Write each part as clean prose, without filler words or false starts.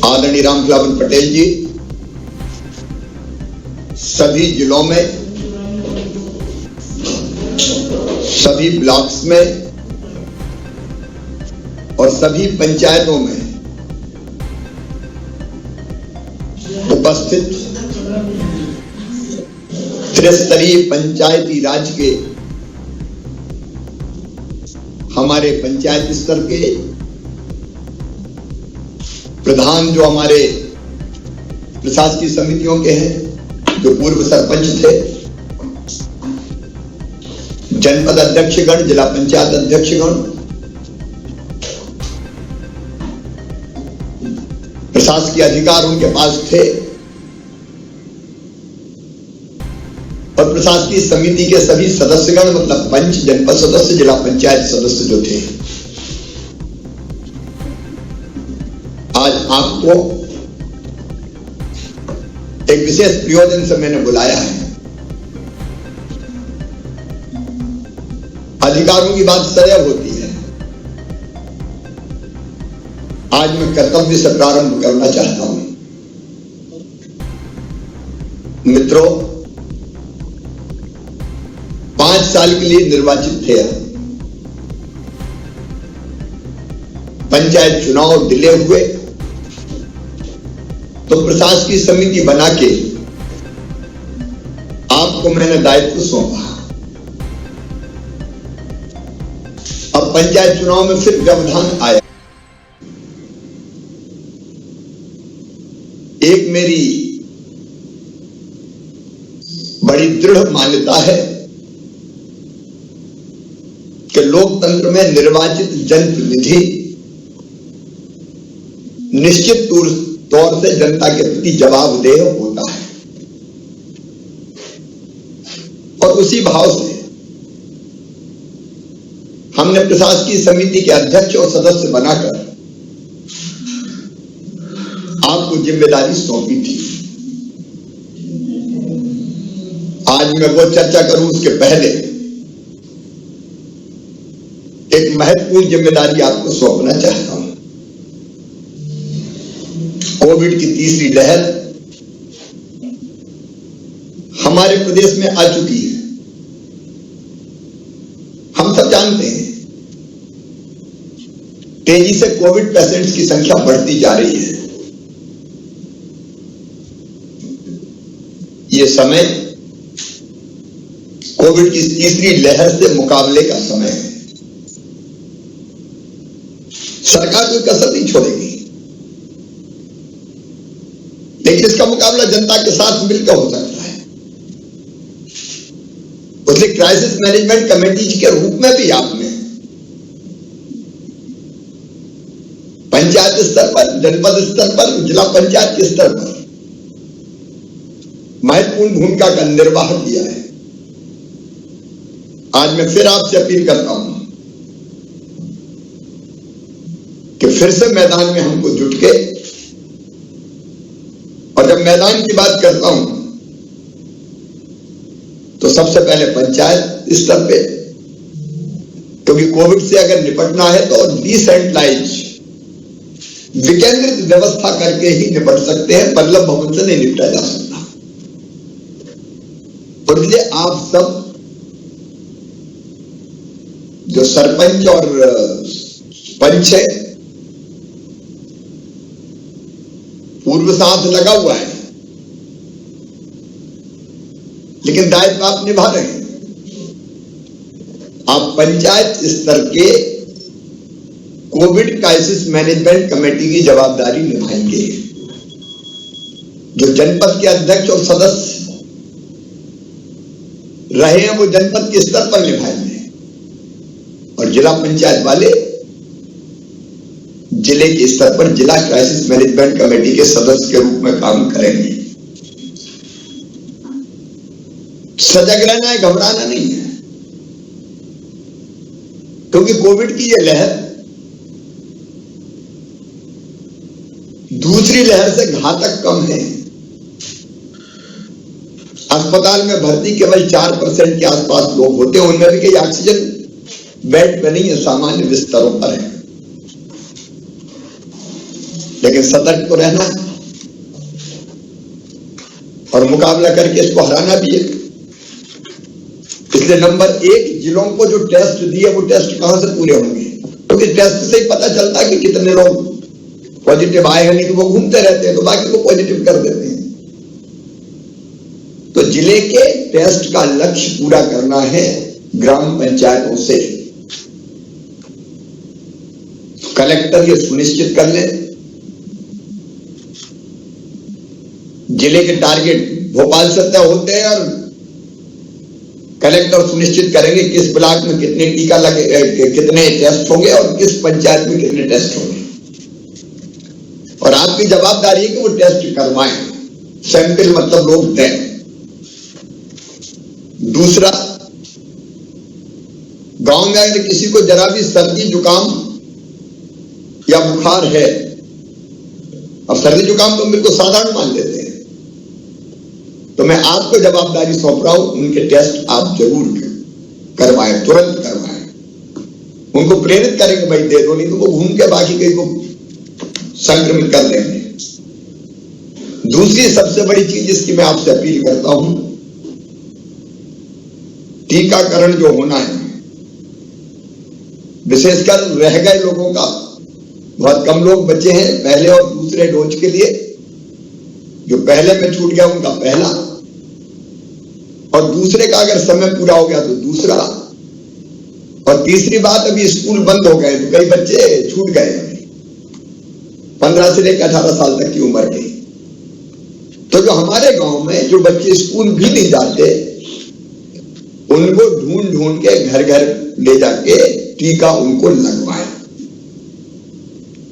आदरणीय रामखिलावन पटेल जी सभी जिलों में, सभी ब्लॉक्स में और सभी पंचायतों में उपस्थित त्रिस्तरीय पंचायती राज के हमारे पंचायत स्तर के प्रधान जो हमारे प्रशासकीय समितियों के हैं, जो पूर्व सरपंच थे, जनपद अध्यक्षगण, जिला पंचायत अध्यक्षगण, प्रशासकीय अधिकार उनके पास थे और प्रशासकीय समिति के सभी सदस्यगण, मतलब पंच, जनपद सदस्य, जिला पंचायत सदस्य जो थे, आज आपको एक विशेष प्रयोजन से मैंने बुलाया है। अधिकारों की बात सदैव होती है। आज मैं कर्तव्य से प्रारंभ करना चाहता हूं। मित्रों, 5 साल के लिए निर्वाचित थे। पंचायत चुनाव डिले हुए तो प्रशासकीय समिति बना के आपको मैंने दायित्व सौंपा। अब पंचायत चुनाव में फिर व्यवधान आया। एक मेरी बड़ी दृढ़ मान्यता है कि लोकतंत्र में निर्वाचित जनप्रतिनिधि निश्चित तौर से जनता के प्रति जवाबदेह होता है और उसी भाव से हमने प्रशासकीय समिति के अध्यक्ष और सदस्य बनाकर आपको जिम्मेदारी सौंपी थी। आज मैं वो चर्चा करूं उसके पहले एक महत्वपूर्ण जिम्मेदारी आपको सौंपना चाहता हूं। कोविड की तीसरी लहर हमारे प्रदेश में आ चुकी है। हम सब जानते हैं तेजी से कोविड पेशेंट्स की संख्या बढ़ती जा रही है। ये समय कोविड की तीसरी लहर से मुकाबले का समय है। सरकार कोई कसर नहीं छोड़ेगी, लेकिन इसका मुकाबला जनता के साथ मिलकर हो सकता है। उसलिए क्राइसिस मैनेजमेंट कमेटी के रूप में भी आपने पंचायत स्तर पर, जनपद स्तर पर, जिला पंचायत के स्तर पर महत्वपूर्ण भूमिका का निर्वाह किया है। आज मैं फिर आपसे अपील करता हूं कि फिर से मैदान में हमको जुट के, और जब मैदान की बात करता हूं तो सबसे पहले पंचायत स्तर पे, क्योंकि कोविड से अगर निपटना है तो डिसेंट्रलाइज, विकेंद्रित व्यवस्था करके ही निपट सकते हैं। बल्लभ भवन से नहीं निपटा जा सकता। और इसलिए आप सब जो सरपंच और पंच है, पूर्व साथ लगा हुआ है, लेकिन दायित्व आप निभा रहे हैं। आप पंचायत स्तर के कोविड क्राइसिस मैनेजमेंट कमेटी की जवाबदारी निभाएंगे। जो जनपद के अध्यक्ष और सदस्य रहे हैं वो जनपद के स्तर पर निभाएंगे, और जिला पंचायत वाले जिले के स्तर पर जिला क्राइसिस मैनेजमेंट कमेटी के सदस्य के रूप में काम करेंगे। सजग रहना है, घबराना नहीं है, क्योंकि कोविड की यह लहर दूसरी लहर से घातक कम है। अस्पताल में भर्ती केवल 4% के आसपास लोग होते हैं, उनमें भी कई ऑक्सीजन बेड पे नहीं है, सामान्य बिस्तरों पर है। लेकिन सतर्क तो रहना है और मुकाबला करके इसको हराना भी है। इसलिए नंबर 1, जिलों को जो टेस्ट दिए वो टेस्ट कहां से पूरे होंगे, क्योंकि टेस्ट से ही पता चलता है कि कितने लोग पॉजिटिव आए हैं। नहीं तो वो घूमते रहते हैं तो बाकी को पॉजिटिव कर देते हैं। तो जिले के टेस्ट का लक्ष्य पूरा करना है ग्राम पंचायतों से। कलेक्टर ये सुनिश्चित कर ले, जिले के टारगेट भोपाल से तय होते हैं और कलेक्टर सुनिश्चित करेंगे किस ब्लॉक में कितने टीका लगे, कितने टेस्ट होंगे और किस पंचायत में कितने टेस्ट होंगे। और आपकी जवाबदारी है कि वो टेस्ट करवाएं, सैंपल मतलब लोग दें। दूसरा, गांव में अगर किसी को जरा भी सर्दी जुकाम या बुखार है, अब सर्दी जुकाम तो बिल्कुल साधारण मान लेते हैं, तो मैं आपको जवाबदारी सौंप रहा हूं, उनके टेस्ट आप जरूर करवाएं, तुरंत करवाएं। उनको प्रेरित करेंगे भाई दे दो, नहीं तो वो घूम के बाकी कहीं को संक्रमित कर देंगे। दूसरी सबसे बड़ी चीज जिसकी मैं आपसे अपील करता हूं, टीकाकरण जो होना है, विशेषकर रह गए लोगों का, बहुत कम लोग बचे हैं पहले और दूसरे डोज के लिए। जो पहले में छूट गया उनका पहला, और दूसरे का अगर समय पूरा हो गया तो दूसरा। और तीसरी बात, अभी स्कूल बंद हो गए तो कई बच्चे छूट गए, 15 से लेकर 18 साल तक की उम्र के। तो जो हमारे गांव में जो बच्चे स्कूल भी नहीं जाते, उनको ढूंढ ढूंढ के घर घर ले जाके टीका उनको लगवाए।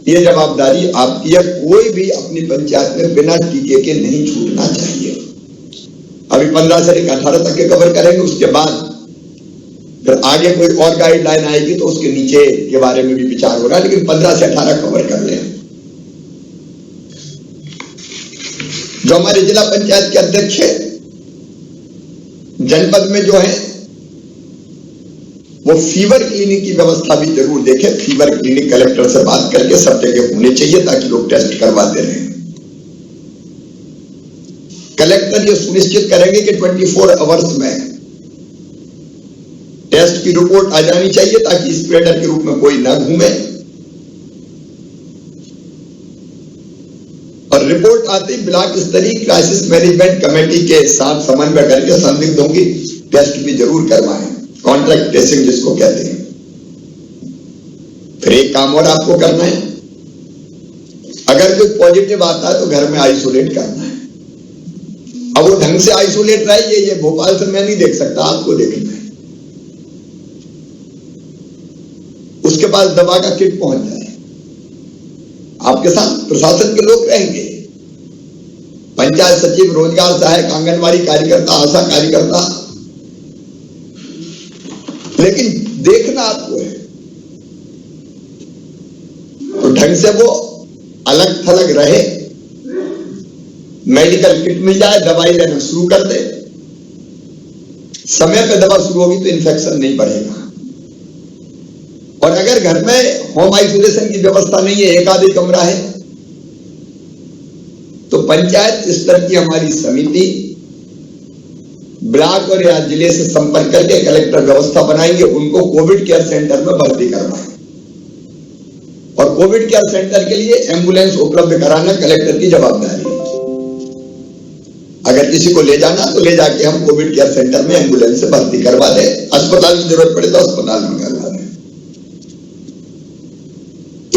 ये जवाबदारी आपकी है। कोई भी अपनी पंचायत में बिना टीके के नहीं छूटना चाहिए। अभी 15 से लेकर 18 तक के कवर करेंगे, उसके बाद फिर आगे कोई और गाइडलाइन आएगी तो उसके नीचे के बारे में भी विचार होगा, लेकिन 15 से 18 कवर कर लें। जो हमारे जिला पंचायत के अध्यक्ष है, जनपद में जो है वो फीवर क्लिनिक की व्यवस्था भी जरूर देखें। फीवर क्लिनिक कलेक्टर से बात करके सब जगह होने चाहिए ताकि लोग टेस्ट करवाते रहें। कलेक्टर ये सुनिश्चित करेंगे कि 24 आवर्स में टेस्ट की रिपोर्ट आ जानी चाहिए ताकि स्प्रेडर के रूप में कोई ना घूमे। और रिपोर्ट आते ही ब्लॉक स्तरीय क्राइसिस मैनेजमेंट कमेटी के साथ समन्वय करके संदिग्धों की टेस्ट भी जरूर करवाएं, कॉन्ट्रैक्ट ट्रेसिंग जिसको कहते हैं। फिर एक काम और आपको करना है, अगर कोई पॉजिटिव आता है तो घर में आइसोलेट करना है। अब वो ढंग से आइसोलेट रहे, ये भोपाल से मैं नहीं देख सकता, आपको देखना है। उसके पास दवा का किट पहुंच जाए, आपके साथ प्रशासन के लोग रहेंगे, पंचायत सचिव, रोजगार सहायक, आंगनबाड़ी कार्यकर्ता, आशा कार्यकर्ता, लेकिन देखना आपको है। तो ढंग से वो अलग थलग रहे, मेडिकल किट मिल जाए, दवाई लेना शुरू कर दे। समय पे दवा शुरू होगी तो इन्फेक्शन नहीं बढ़ेगा। और अगर घर में होम आइसोलेशन की व्यवस्था नहीं है, एक आधी कमरा है, तो पंचायत स्तर की हमारी समिति ब्लॉक और या जिले से संपर्क करके कलेक्टर व्यवस्था बनाएंगे, उनको कोविड केयर सेंटर में भर्ती करवाएं। और कोविड केयर सेंटर के लिए एम्बुलेंस उपलब्ध कराना कलेक्टर की जवाबदारी है। अगर किसी को ले जाना तो ले जाके हम कोविड केयर सेंटर में एम्बुलेंस से भर्ती करवा दें, अस्पताल की जरूरत पड़े तो अस्पताल में करवा दें।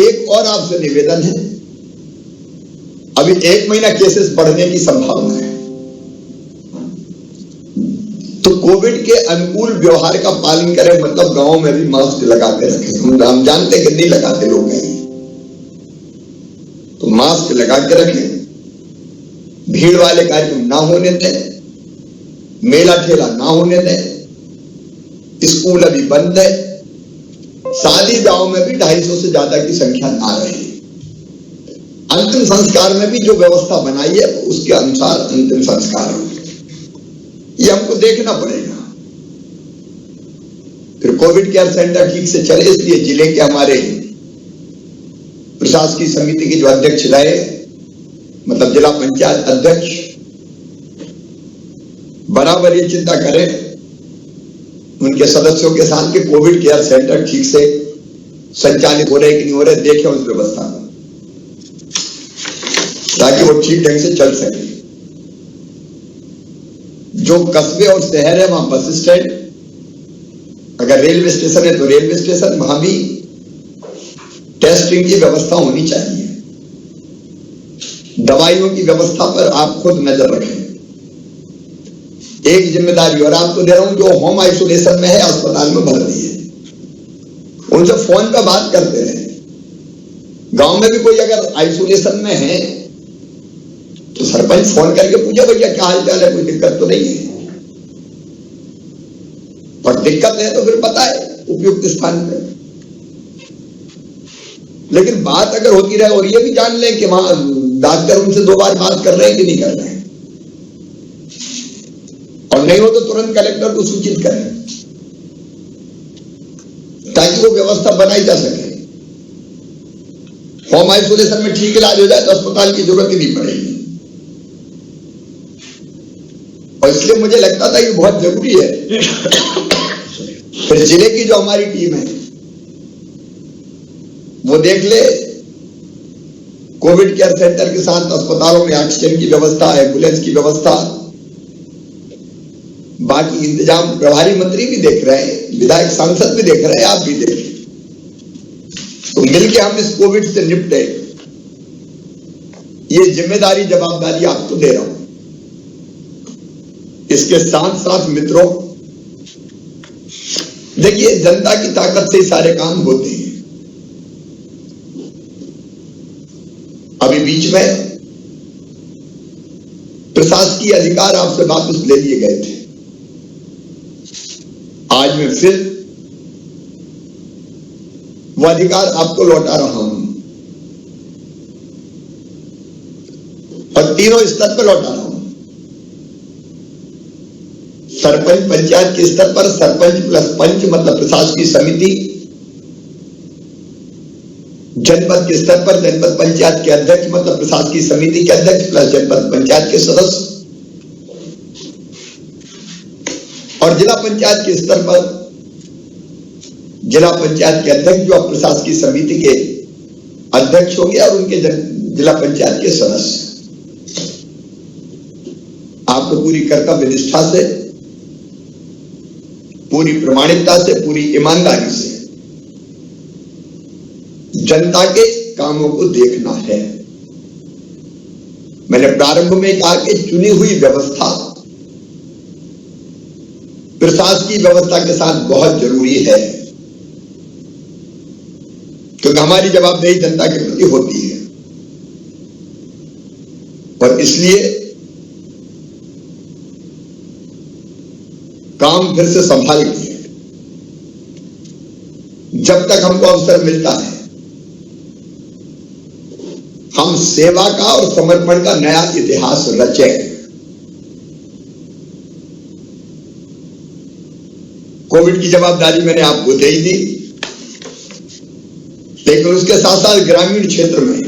एक और आपसे निवेदन है, अभी 1 महीना केसेस बढ़ने की संभावना है, तो कोविड के अनुकूल व्यवहार का पालन करें। मतलब गांव में भी मास्क लगा के रखें। हम जानते हैं कि नहीं लगाते लोग हैं, तो मास्क लगा के रखें। भीड़ वाले कार्यक्रम ना होने दें, मेला ठेला ना होने दें। स्कूल अभी बंद है, शादी ब्याह में भी 250 से ज्यादा की संख्या ना रही। अंतिम संस्कार में भी जो व्यवस्था बनाई है उसके अनुसार अंतिम संस्कार हो, ये हमको देखना पड़ेगा। फिर कोविड केयर सेंटर ठीक से चले, इसलिए जिले के हमारे प्रशासकीय समिति के जो अध्यक्ष रहे, मतलब जिला पंचायत अध्यक्ष, बराबर ये चिंता करें उनके सदस्यों के साथ कि कोविड केयर सेंटर ठीक से संचालित हो रहे कि नहीं हो रहे, देखें उस व्यवस्था को, ताकि वो ठीक ढंग से चल सके। जो कस्बे और शहर है वहां बस स्टैंड, अगर रेलवे स्टेशन है तो रेलवे स्टेशन, वहां भी टेस्टिंग की व्यवस्था होनी चाहिए। दवाइयों की व्यवस्था पर आप खुद नजर रखें, एक जिम्मेदारी। और आपको दे रहा हूं, जो होम आइसोलेशन में है, अस्पताल में भर्ती है, उनसे फोन पर बात करते रहे। गांव में भी कोई अगर आइसोलेशन में है तो सरपंच फोन करके पूछे, भैया क्या हाल चाल है, कोई दिक्कत तो नहीं है? और दिक्कत है तो फिर बताए उपयुक्त स्थान पर। लेकिन बात अगर होती रहे और ये भी जान लें कि वहां डॉक्टर उनसे 2 बार बात कर रहे हैं कि नहीं कर रहे हैं, और नहीं हो तो तुरंत कलेक्टर को सूचित करें, ताकि वो व्यवस्था बनाई जा सके। होम आइसोलेशन में ठीक इलाज हो जाए तो अस्पताल की जरूरत ही नहीं पड़ेगी। और इसलिए मुझे लगता था ये बहुत जरूरी है। फिर जिले की जो हमारी टीम है वो देख ले, कोविड केयर सेंटर के साथ अस्पतालों में ऑक्सीजन की व्यवस्था, एम्बुलेंस की व्यवस्था, बाकी इंतजाम प्रभारी मंत्री भी देख रहे हैं, विधायक सांसद भी देख रहे हैं, आप भी देखें। तो मिलकर हम इस कोविड से निपटे, ये जिम्मेदारी जवाबदारी आपको दे रहा हूं। इसके साथ साथ मित्रों, देखिए जनता की ताकत से ही सारे काम होते हैं। अभी बीच में प्रशासकीय अधिकार आपसे वापस ले लिए गए थे, आज मैं फिर वो अधिकार आपको लौटा रहा हूं, और तीनों स्तर पर लौटा रहा हूं। सरपंच पंचायत के स्तर पर सरपंच प्लस पंच मतलब प्रशासकीय समिति, जनपद के स्तर पर जनपद पंचायत के अध्यक्ष मतलब प्रशासकीय समिति के अध्यक्ष प्लस जनपद पंचायत के सदस्य, और जिला पंचायत के स्तर पर जिला पंचायत के अध्यक्ष जो प्रशासकीय समिति के अध्यक्ष होंगे और उनके जिला पंचायत के सदस्य। आपको पूरी कर्तव्य निष्ठा से, पूरी प्रामाणिकता से, पूरी ईमानदारी से जनता के कामों को देखना है। मैंने प्रारंभ में कहा कि चुनी हुई व्यवस्था प्रशासकीय व्यवस्था के साथ बहुत जरूरी है, क्योंकि हमारी जवाबदेही जनता के प्रति होती है। और इसलिए काम फिर से संभाल के, जब तक हमको अवसर मिलता है, हम सेवा का और समर्पण का नया इतिहास रचें। कोविड की जवाबदारी मैंने आपको दे ही दी, लेकिन उसके साथ साथ ग्रामीण क्षेत्र में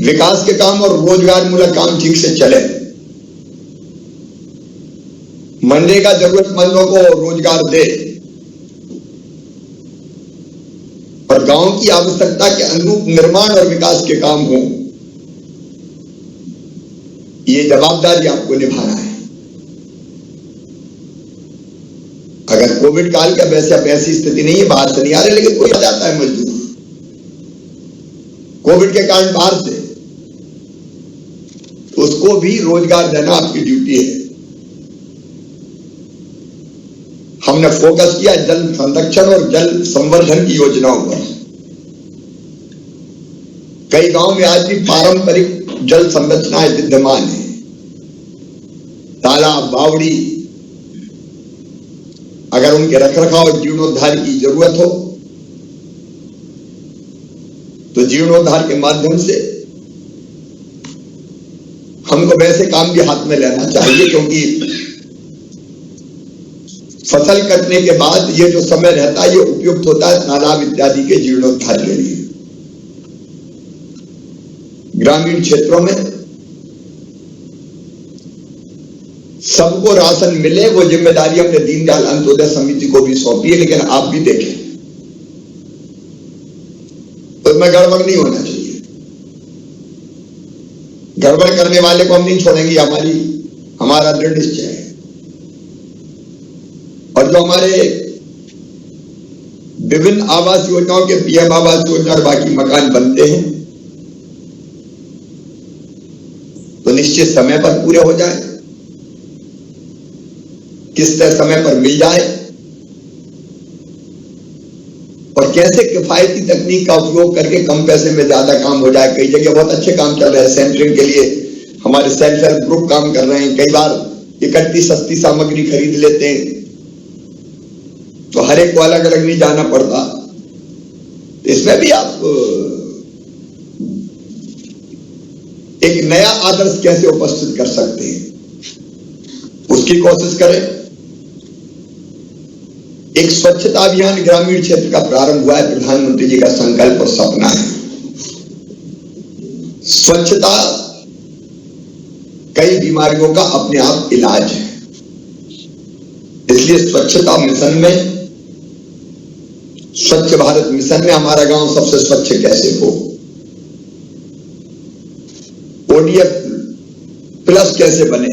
विकास के काम और रोजगार मूलक काम ठीक से चले, मनरेगा जरूरतमंदों को रोजगार दे और गांव की आवश्यकता के अनुरूप निर्माण और विकास के काम हो, ये जवाबदारी आपको निभाना है। अगर कोविड काल का वैसी स्थिति नहीं है, बाहर से नहीं आ रहे, लेकिन कोई आ जाता है मजदूर कोविड के कारण बाहर से, उसको भी रोजगार देना आपकी ड्यूटी है। हमने फोकस किया जल संरक्षण और जल संवर्धन की योजनाओं पर। कई गांव में आज भी पारंपरिक जल संरचनाएं विद्यमान है, तालाब, बावड़ी। अगर उनके रखरखाव और जीर्णोद्धार की जरूरत हो तो जीर्णोद्धार के माध्यम से हमको वैसे काम भी हाथ में लेना चाहिए, क्योंकि फसल कटने के बाद ये जो समय रहता है ये उपयुक्त होता है तालाब इत्यादि के जीर्णोद्धार के लिए। ग्रामीण क्षेत्रों में सबको राशन मिले, वो जिम्मेदारी हमने दीनदयाल अंत्योदय समिति को भी सौंपी है। लेकिन आप भी देखें, उसमें गड़बड़ नहीं होना चाहिए। गड़बड़ करने वाले को हम नहीं छोड़ेंगे, हमारा दृढ़ निश्चय है। और जो हमारे विभिन्न आवास योजनाओं के पीएम आवास योजना और बाकी मकान बनते हैं तो निश्चित समय पर पूरे हो जाए, किस्त समय पर मिल जाए, और कैसे किफायती तकनीक का उपयोग करके कम पैसे में ज्यादा काम हो जाए। कई जगह बहुत अच्छे काम चल रहे हैं, सेंटरिंग के लिए हमारे सेल्फ हेल्प ग्रुप काम कर रहे हैं। कई बार इकट्ठी सस्ती सामग्री खरीद लेते हैं तो हर एक को अलग अलग नहीं जाना पड़ता। इसमें भी आप एक नया आदर्श कैसे उपस्थित कर सकते हैं, उसकी कोशिश करें। एक स्वच्छता अभियान ग्रामीण क्षेत्र का प्रारंभ हुआ है, प्रधानमंत्री जी का संकल्प और सपना है। स्वच्छता कई बीमारियों का अपने आप इलाज है, इसलिए स्वच्छता मिशन में, स्वच्छ भारत मिशन में हमारा गांव सबसे स्वच्छ कैसे हो, ODF प्लस कैसे बने,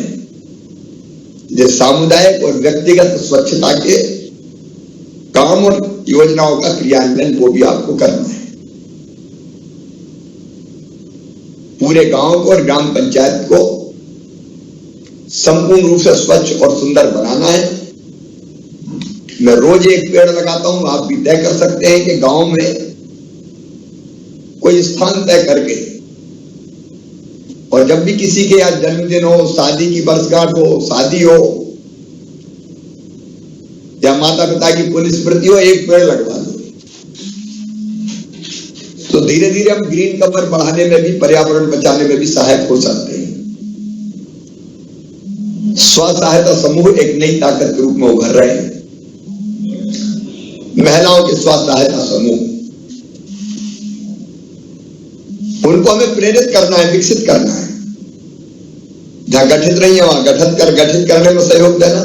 ये सामुदायिक और व्यक्तिगत स्वच्छता के काम और योजनाओं का क्रियान्वयन वो भी आपको करना है। पूरे गांव को और ग्राम पंचायत को संपूर्ण रूप से स्वच्छ और सुंदर बनाना है। मैं रोज एक पेड़ लगाता हूं, आप भी तय कर सकते हैं कि गांव में कोई स्थान तय करके, और जब भी किसी के यहाँ जन्मदिन हो, शादी की वर्षगांठ हो, शादी हो या माता पिता की पुण्य स्मृति हो, एक पेड़ लगवा दो। तो धीरे धीरे हम ग्रीन कवर बढ़ाने में भी, पर्यावरण बचाने में भी सहायक हो सकते हैं। स्व सहायता समूह एक नई ताकत के रूप में उभर रहे हैं। महिलाओं के स्व सहायता समूह, उनको हमें प्रेरित करना है, विकसित करना है। जहां गठित नहीं है वहां गठित करने में सहयोग देना,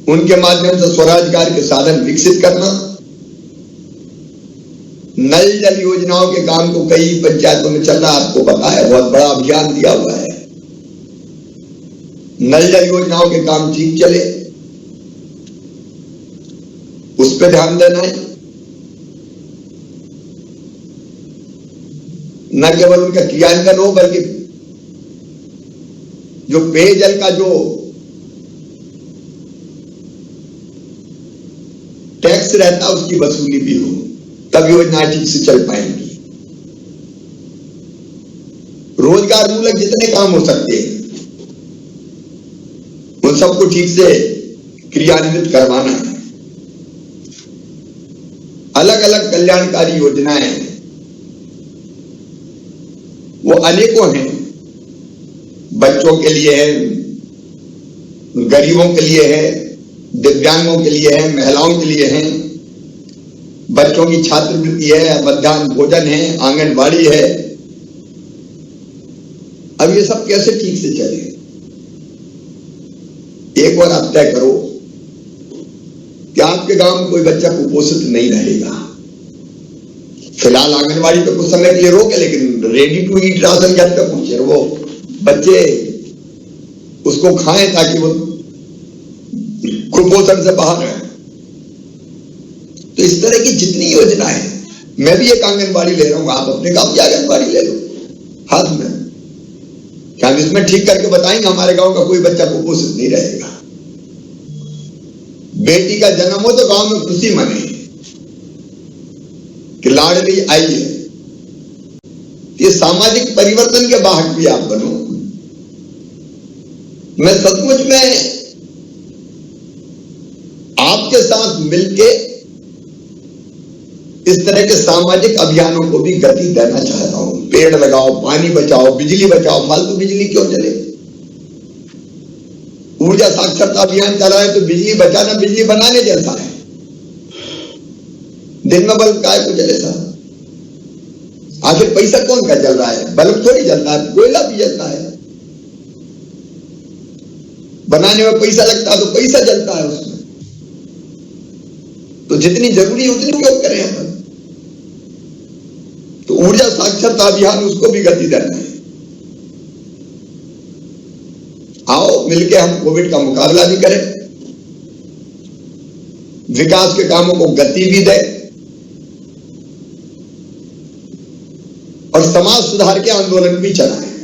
उनके माध्यम से स्वरोजगार के साधन विकसित करना। नल जल योजनाओं के काम को कई पंचायतों में चल रहा, आपको पता है, बहुत बड़ा अभियान दिया हुआ है। नल जल योजनाओं के काम ठीक चले, उस पर ध्यान देना है। न केवल उनका क्रियान्वयन हो, बल्कि जो पेयजल का जो टैक्स रहता है उसकी वसूली भी हो, तब योजनाएं ठीक से चल पाएंगी। रोजगार मूलक जितने काम हो सकते हैं उन सबको ठीक से क्रियान्वित करवाना है। अलग अलग कल्याणकारी योजनाएं वो अनेकों हैं, बच्चों के लिए है, गरीबों के लिए है, दिव्यांगों के लिए है, महिलाओं के लिए है, बच्चों की छात्रवृत्ति है, मध्याह्न भोजन है, आंगनबाड़ी है। अब ये सब कैसे ठीक से चले, एक बार आप तय करो कि आपके गांव में कोई बच्चा कुपोषित नहीं रहेगा। फिलहाल आंगनबाड़ी पे कुछ समय के लिए रोके, लेकिन रेडी टू ईट राशन घर तक पहुंचे, वो बच्चे उसको खाएं ताकि वो कुपोषण से बाहर रहे। तो इस तरह की जितनी योजना है, मैं भी एक आंगनबाड़ी ले रहा हूं, आप अपने गांव की आंगनबाड़ी ले लो हाथ में, क्या हम इसमें ठीक करके बताएंगे हमारे गांव का कोई बच्चा कुपोषित नहीं रहेगा। बेटी का जन्म हो तो गांव में खुशी मने कि लाडली आई है। ये सामाजिक परिवर्तन के वाहक भी आप बनो। मैं सचमुच में आपके साथ मिलके इस तरह के सामाजिक अभियानों को भी गति देना चाहता हूं। पेड़ लगाओ, पानी बचाओ, बिजली बचाओ, फालतू बिजली क्यों चले। ऊर्जा साक्षरता अभियान चला है तो बिजली बचाना बिजली बनाने जैसा है, दिन में बल्ब काय को जले साहब। आखिर पैसा कौन का जल रहा है? बल्ब थोड़ी जलता है, कोयला भी जलता है। बनाने में पैसा लगता है तो पैसा जलता है उसमें। तो जितनी जरूरी है उतनी उपयोग करें अपन। तो ऊर्जा साक्षरता अभियान, उसको भी गति देना है। आओ मिलके हम कोविड का मुकाबला भी करें, विकास के कामों को गति भी दें और समाज सुधार के आंदोलन भी चलाएं,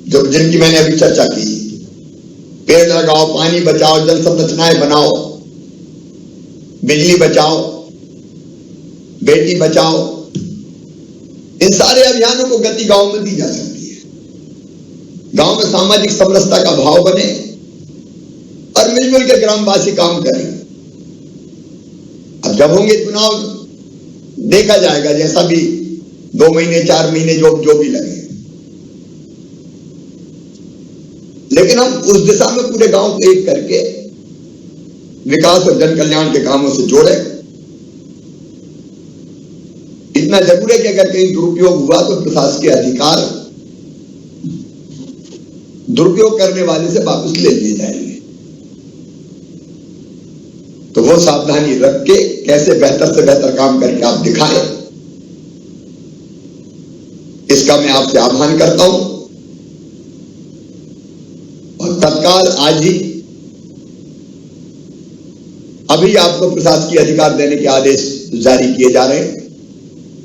जो जिनकी मैंने अभी चर्चा की। पेड़ लगाओ, पानी बचाओ, जल संरचनाएं बनाओ, बिजली बचाओ, बेटी बचाओ। इन सारे अभियानों को गति गांव में दी जा सकती है। गांव में सामाजिक समरसता का भाव बने और मिलजुल के ग्रामवासी काम करें। अब जब होंगे चुनाव, देखा जाएगा, जैसा भी 2 महीने 4 महीने जो भी लगे, लेकिन हम उस दिशा में पूरे गांव को एक करके विकास और जन कल्याण के कामों से जोड़े। इतना जरूर है कि अगर कहीं दुरुपयोग हुआ तो प्रशासकीय अधिकार दुरुपयोग करने वाले से वापस ले लिए जाएंगे। तो वो सावधानी रख के कैसे बेहतर से बेहतर काम करके आप दिखाएं, इसका मैं आपसे आह्वान करता हूं। और तत्काल आज ही अभी आपको प्रशासकीय अधिकार देने के आदेश जारी किए जा रहे हैं।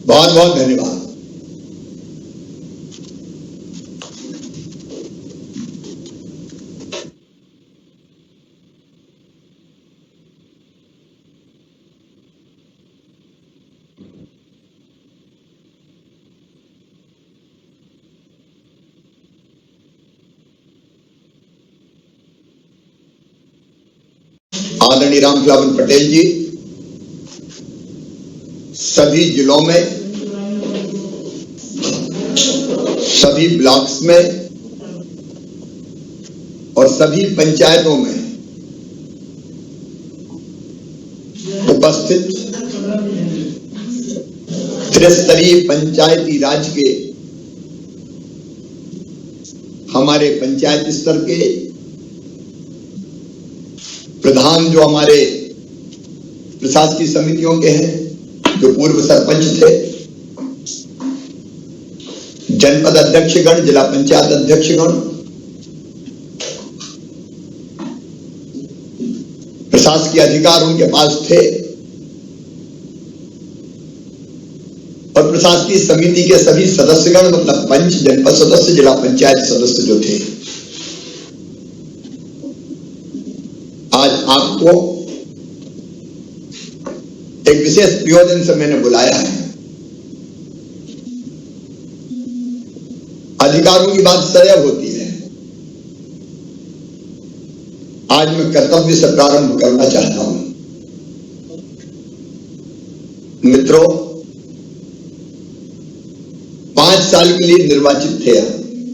बहुत बहुत धन्यवाद। आदरणीय रामखिलावन पटेल जी सभी जिलों में, सभी ब्लॉक्स में और सभी पंचायतों में उपस्थित त्रिस्तरीय पंचायती राज के हमारे पंचायत स्तर के प्रधान, जो हमारे प्रशासकीय समितियों के हैं, जो पूर्व सरपंच थे, जनपद अध्यक्षगण, जिला पंचायत अध्यक्षगण, प्रशासकीय अधिकार उनके पास थे और प्रशासकीय समिति के सभी सदस्यगण, मतलब पंच, जनपद सदस्य, जिला पंचायत सदस्य जो थे, आज आपको एक विशेष प्रयोजन से मैंने बुलाया है। अधिकारों की बात सदैव होती है। आज मैं कर्तव्य से प्रारंभ करना चाहता हूं। मित्रों, 5 साल के लिए निर्वाचित थे आप।